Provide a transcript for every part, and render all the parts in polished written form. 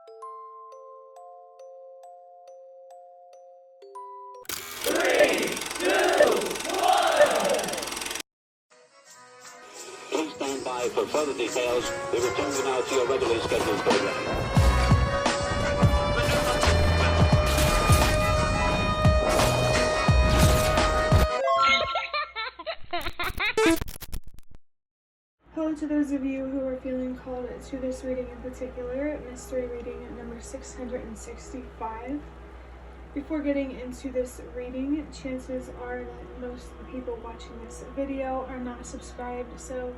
Please stand by for further details. We return you now to your regularly scheduled program. Hello to those of you who are feeling called to this reading in particular, mystery reading number 665. Before getting into this reading, chances are that most of the people watching this video are not subscribed, so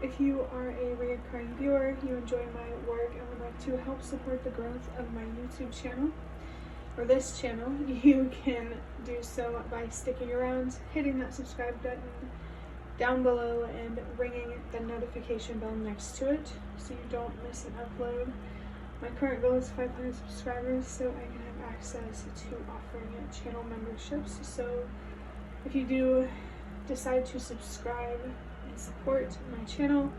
if you are a recurring viewer, you enjoy my work and would like to help support the growth of my YouTube channel, or this channel, you can do so by sticking around, hitting that subscribe button down below and ringing the notification bell next to it so you don't miss an upload. My current goal is 500 subscribers so I can have access to offering channel memberships. So if you do decide to subscribe and support my channel,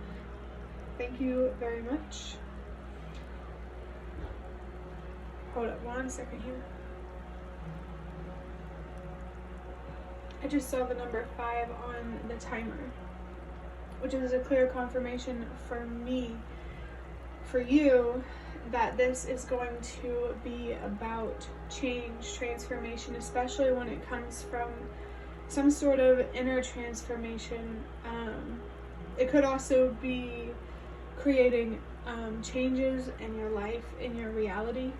thank you very much. Hold up 1 second here. I just saw the number 5 on the timer, which is a clear confirmation for me, for you, that this is going to be about change, transformation, especially when it comes from some sort of inner transformation. It could also be creating changes in your life, in your reality.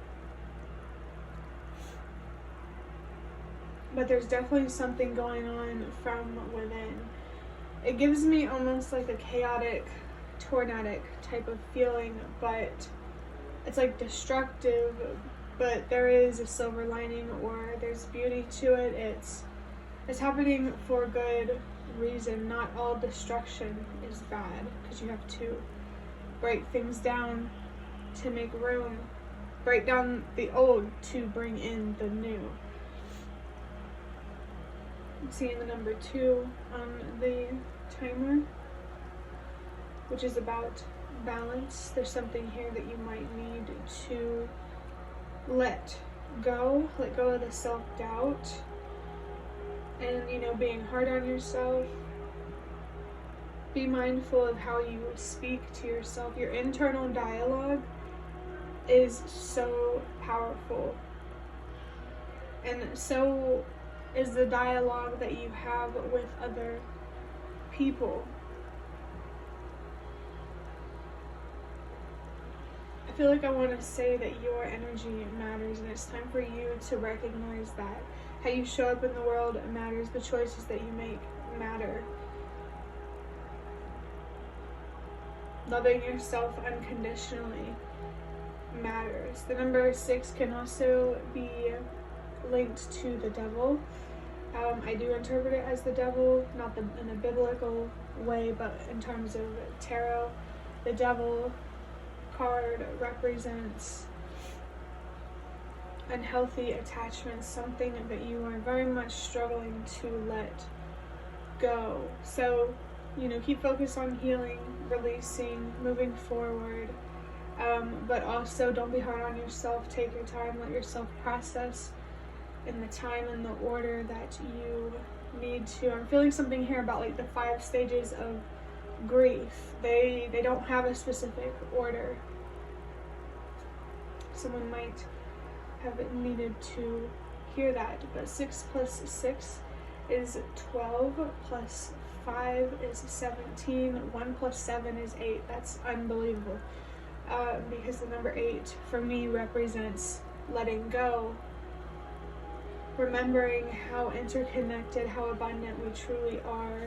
But there's definitely something going on from within. It gives me almost like a chaotic, tornadic type of feeling, but it's like destructive, but there is a silver lining, or there's beauty to it. It's happening for good reason. Not all destruction is bad, because you have to break things down to make room, break down the old to bring in the new. I'm seeing the number 2 on the timer, which is about balance. There's something here that you might need to let go of the self-doubt and, being hard on yourself. Be mindful of how you speak to yourself. Your internal dialogue is so powerful, and so is the dialogue that you have with other people. I feel like I want to say that your energy matters, and it's time for you to recognize that. How you show up in the world matters. The choices that you make matter. Loving yourself unconditionally matters. The number 6 can also be linked to the devil. I do interpret it as the devil, not in a biblical way, but in terms of tarot. The devil card represents unhealthy attachments, something that you are very much struggling to let go. So, keep focused on healing, releasing, moving forward, but also don't be hard on yourself. Take your time, let yourself process in the time and the order that you need to. I'm feeling something here about like the 5 stages of grief. They don't have a specific order. Someone might have needed to hear that, but 6 plus 6 is 12, plus 5 is 17, 1 plus 7 is 8. That's unbelievable, because the number 8 for me represents letting go, remembering how interconnected, how abundant we truly are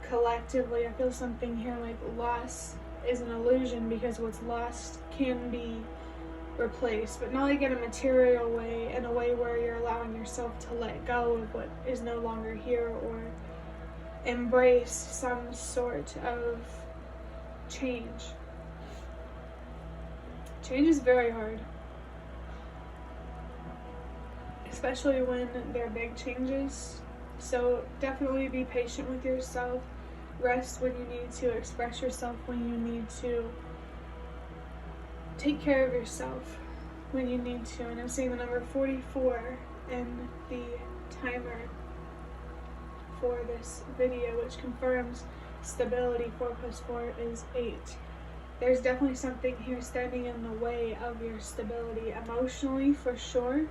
collectively. I feel something here like loss is an illusion, because what's lost can be replaced, but not like in a material way, in a way where you're allowing yourself to let go of what is no longer here, or embrace some sort of change. Change is very hard, especially when they're big changes. So definitely be patient with yourself. Rest when you need to. Express yourself when you need to. take care of yourself when you need to. And I'm seeing the number 44 in the timer for this video, which confirms stability. 4 plus 4 is 8. There's definitely something here standing in the way of your stability, emotionally for sure,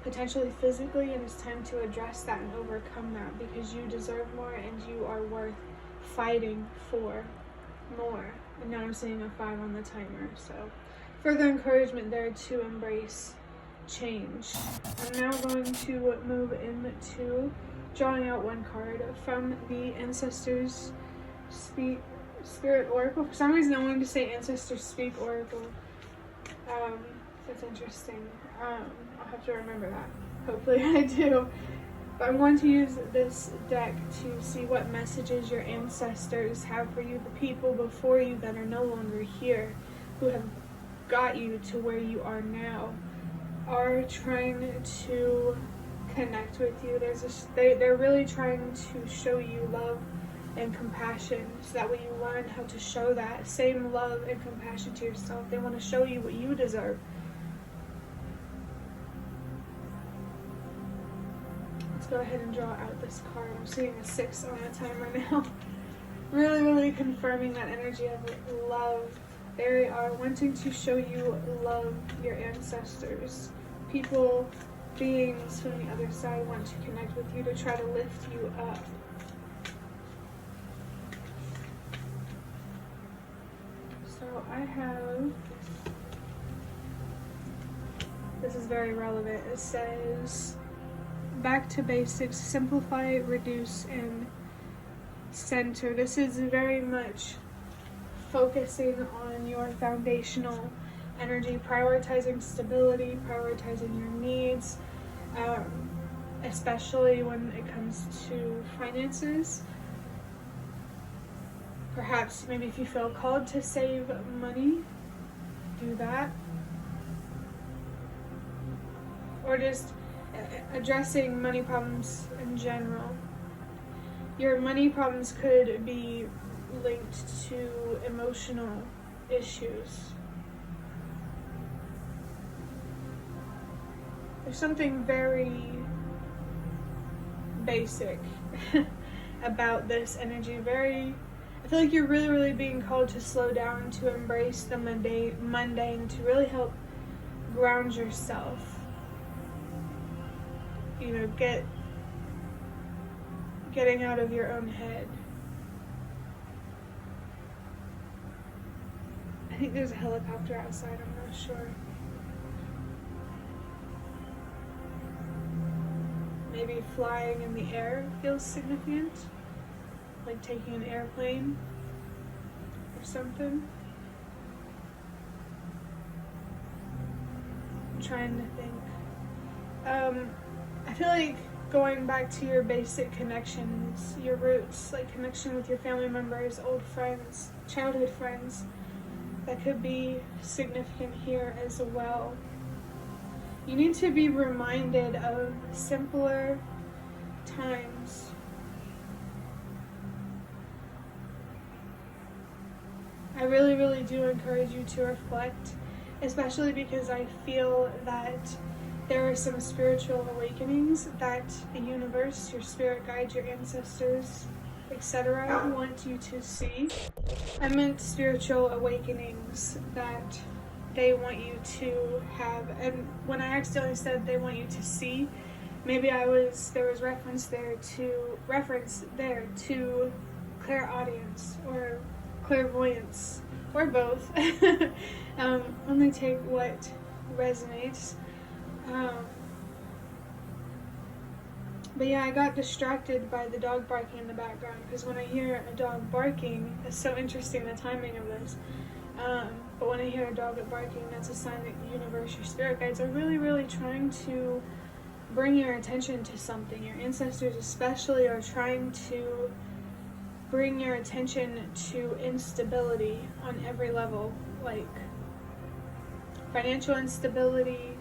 potentially physically, and it's time to address that and overcome that, because you deserve more and you are worth fighting for more. And now I'm seeing a 5 on the timer, so further encouragement there to embrace change. I'm now going to move into drawing out one card from the Ancestors Spirit Oracle. For some reason I wanted to say Ancestors Speak Oracle. That's interesting. I'll have to remember that. Hopefully I do. But I'm going to use this deck to see what messages your ancestors have for you, the people before you that are no longer here, who have got you to where you are now, are trying to connect with you. They're really trying to show you love and compassion, so that way you learn how to show that same love and compassion to yourself. They want to show you what you deserve. Let's go ahead and draw out this card. I'm seeing a 6 on the timer now. Really confirming that energy of love. They are wanting to show you love. Your ancestors, people, beings from the other side, want to connect with you to try to lift you up. So I have, this is very relevant. It says, back to basics, simplify, reduce, and center. This is very much focusing on your foundational energy, prioritizing stability, prioritizing your needs, especially when it comes to finances. Perhaps maybe if you feel called to save money, do that. Or just addressing money problems in general. Your money problems could be linked to emotional issues. There's something very basic about this energy. I feel like you're really being called to slow down, to embrace the mundane, to really help ground yourself. You know, getting out of your own head. I think there's a helicopter outside, I'm not sure. Maybe flying in the air feels significant, like taking an airplane or something. I'm trying to think. I feel like going back to your basic connections, your roots, like connection with your family members, old friends, childhood friends, that could be significant here as well. You need to be reminded of simpler times. I really do encourage you to reflect, especially because I feel that there are some spiritual awakenings that the universe, your spirit guides, your ancestors, etc. want you to see. I meant spiritual awakenings that they want you to have. And when I accidentally said they want you to see, maybe there was reference there to clairaudience or clairvoyance, or both. Only take what resonates. But yeah, I got distracted by the dog barking in the background, because when I hear a dog barking, it's so interesting, the timing of this. But when I hear a dog barking, that's a sign that the universe, your spirit guides, are really trying to bring your attention to something. Your ancestors especially are trying to bring your attention to instability on every level, like financial instability,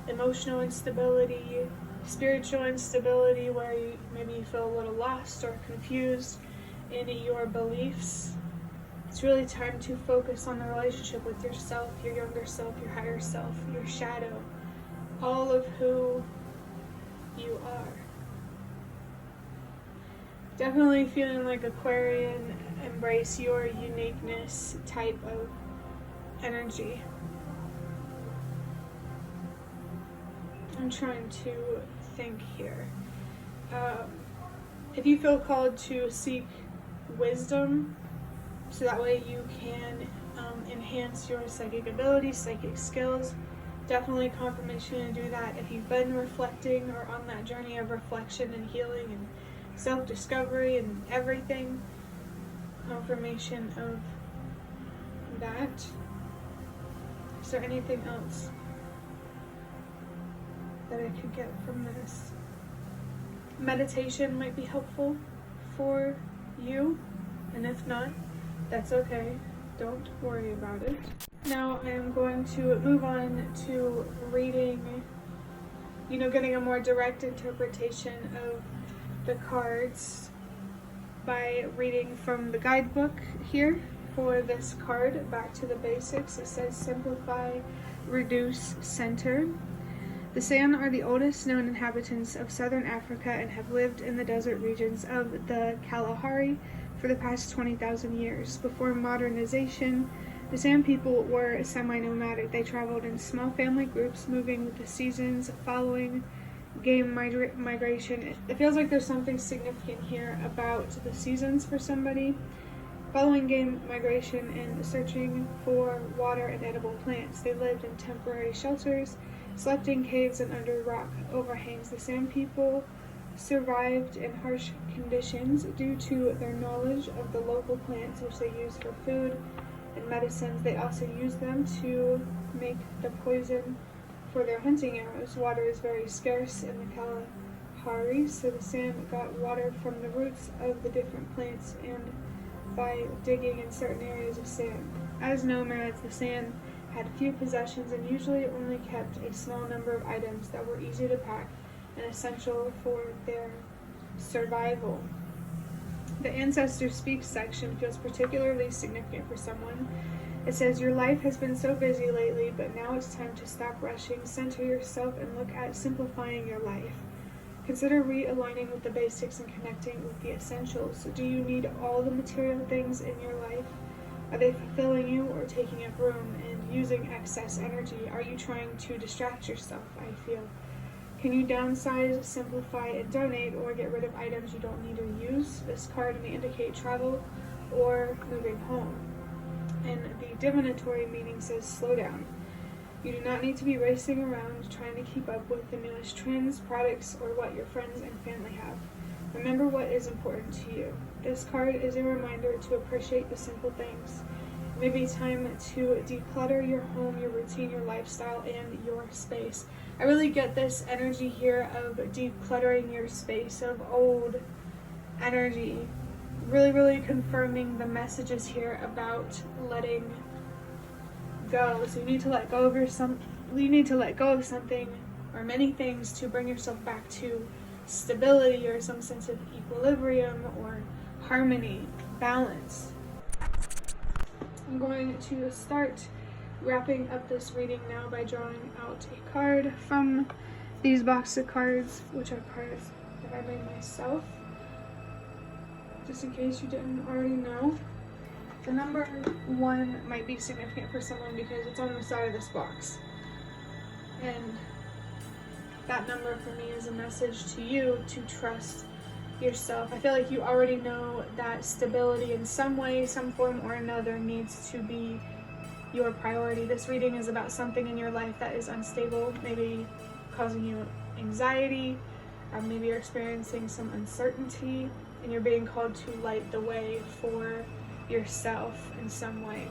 emotional instability, spiritual instability, where maybe you feel a little lost or confused in your beliefs. It's really time to focus on the relationship with yourself, your younger self, your higher self, your shadow, all of who you are. Definitely feeling like Aquarian, embrace your uniqueness type of energy. I'm trying to think here. If you feel called to seek wisdom, so that way you can enhance your psychic abilities, psychic skills, definitely confirmation to do that. If you've been reflecting or on that journey of reflection and healing and self-discovery and everything, confirmation of that. Is there anything else that I could get from this? Meditation might be helpful for you, and if not, that's okay. Don't worry about it. Now I am going to move on to reading, getting a more direct interpretation of the cards by reading from the guidebook here for this card, Back to the Basics. It says simplify, reduce, center. The San are the oldest known inhabitants of southern Africa and have lived in the desert regions of the Kalahari for the past 20,000 years. Before modernization, the San people were semi-nomadic. They traveled in small family groups, moving with the seasons, following game migration. It feels like there's something significant here about the seasons for somebody. Following game migration and searching for water and edible plants. They lived in temporary shelters, slept in caves and under rock overhangs. The San people survived in harsh conditions due to their knowledge of the local plants, which they used for food and medicines. They also used them to make the poison for their hunting arrows. Water is very scarce in the Kalahari, so the San got water from the roots of the different plants and by digging in certain areas of sand. As nomads, the San had few possessions and usually only kept a small number of items that were easy to pack and essential for their survival. The Ancestor Speaks section feels particularly significant for someone. It says, your life has been so busy lately, but now it's time to stop rushing, center yourself, and look at simplifying your life. Consider realigning with the basics and connecting with the essentials. Do you need all the material things in your life? Are they fulfilling you or taking up room and using excess energy? Are you trying to distract yourself, I feel? Can you downsize, simplify, and donate, or get rid of items you don't need or use? This card may indicate travel or moving home. And the divinatory meaning says slow down. You do not need to be racing around trying to keep up with the newest trends, products, or what your friends and family have. Remember what is important to you. This card is a reminder to appreciate the simple things. It may be time to declutter your home, your routine, your lifestyle, and your space. I really get this energy here of decluttering your space, of old energy. Really, really confirming the messages here about letting go. So you need to let go of something or many things to bring yourself back to stability or some sense of equilibrium or harmony, balance. I'm going to start wrapping up this reading now by drawing out a card from these box of cards, which are cards that I made myself. Just in case you didn't already know. The number 1 might be significant for someone because it's on the side of this box. And that number for me is a message to you to trust yourself. I feel like you already know that stability in some way, some form or another needs to be your priority. This reading is about something in your life that is unstable, maybe causing you anxiety, or maybe you're experiencing some uncertainty and you're being called to light the way for yourself in some way.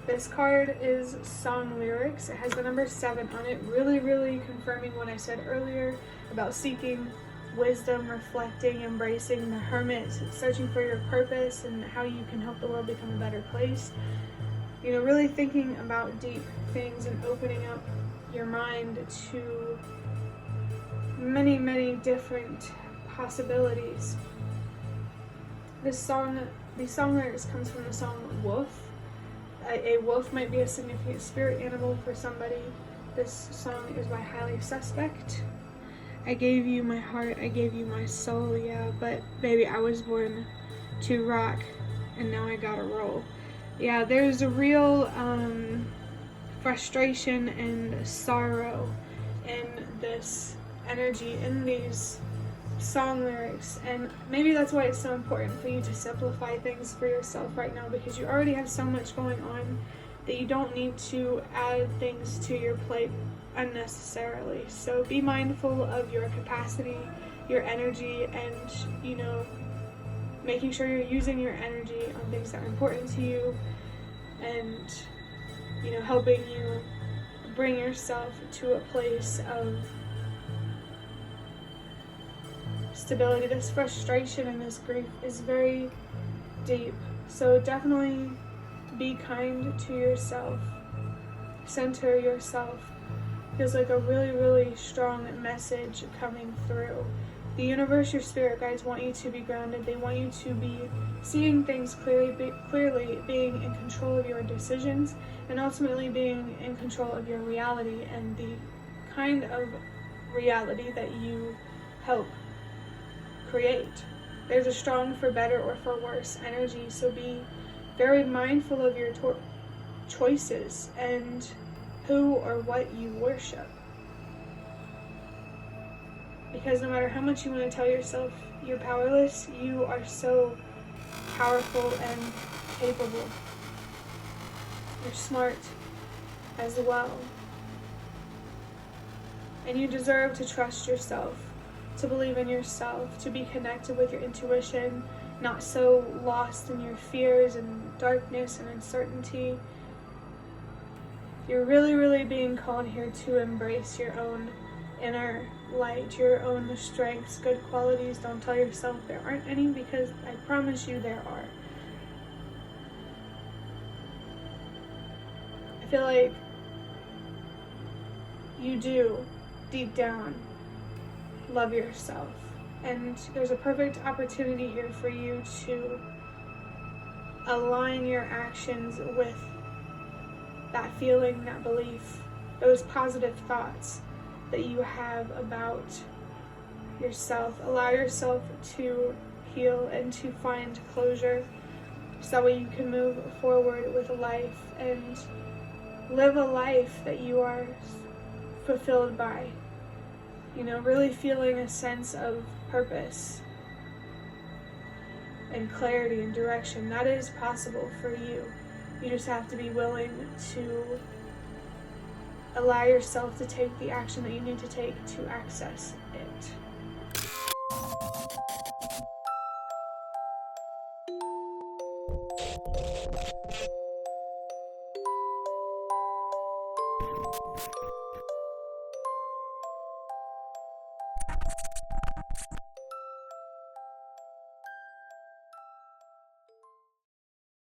This card is song lyrics. It has the number 7 on it, really, really confirming what I said earlier about seeking wisdom, reflecting, embracing the hermit, searching for your purpose and how you can help the world become a better place. Really thinking about deep things and opening up your mind to many, many different possibilities. This song The song lyrics comes from the song Wolf. A wolf might be a significant spirit animal for somebody. This song is by Highly Suspect. I gave you my heart, I gave you my soul, yeah, but baby, I was born to rock, and now I gotta roll. Yeah, there's a real frustration and sorrow in this energy, in these song lyrics, and maybe that's why it's so important for you to simplify things for yourself right now, because you already have so much going on that you don't need to add things to your plate unnecessarily. So be mindful of your capacity, your energy, and making sure you're using your energy on things that are important to you, and helping you bring yourself to a place of stability. This frustration and this grief is very deep, so definitely be kind to yourself, center yourself. Feels like a really, really strong message coming through. The universe, your spirit guides want you to be grounded. They want you to be seeing things clearly, being in control of your decisions, and ultimately being in control of your reality and the kind of reality that you help create. There's a strong for better or for worse energy, so be very mindful of your choices and who or what you worship. Because no matter how much you want to tell yourself you're powerless, you are so powerful and capable. You're smart as well. And you deserve to trust yourself, to believe in yourself, to be connected with your intuition, not so lost in your fears and darkness and uncertainty. You're really, really being called here to embrace your own inner light, your own strengths, good qualities. Don't tell yourself there aren't any, because I promise you there are. I feel like you do, deep down, love yourself. And there's a perfect opportunity here for you to align your actions with that feeling, that belief, those positive thoughts that you have about yourself. Allow yourself to heal and to find closure, so that way you can move forward with life and live a life that you are fulfilled by. Really feeling a sense of purpose and clarity and direction. That is possible for you. You just have to be willing to allow yourself to take the action that you need to take to access it.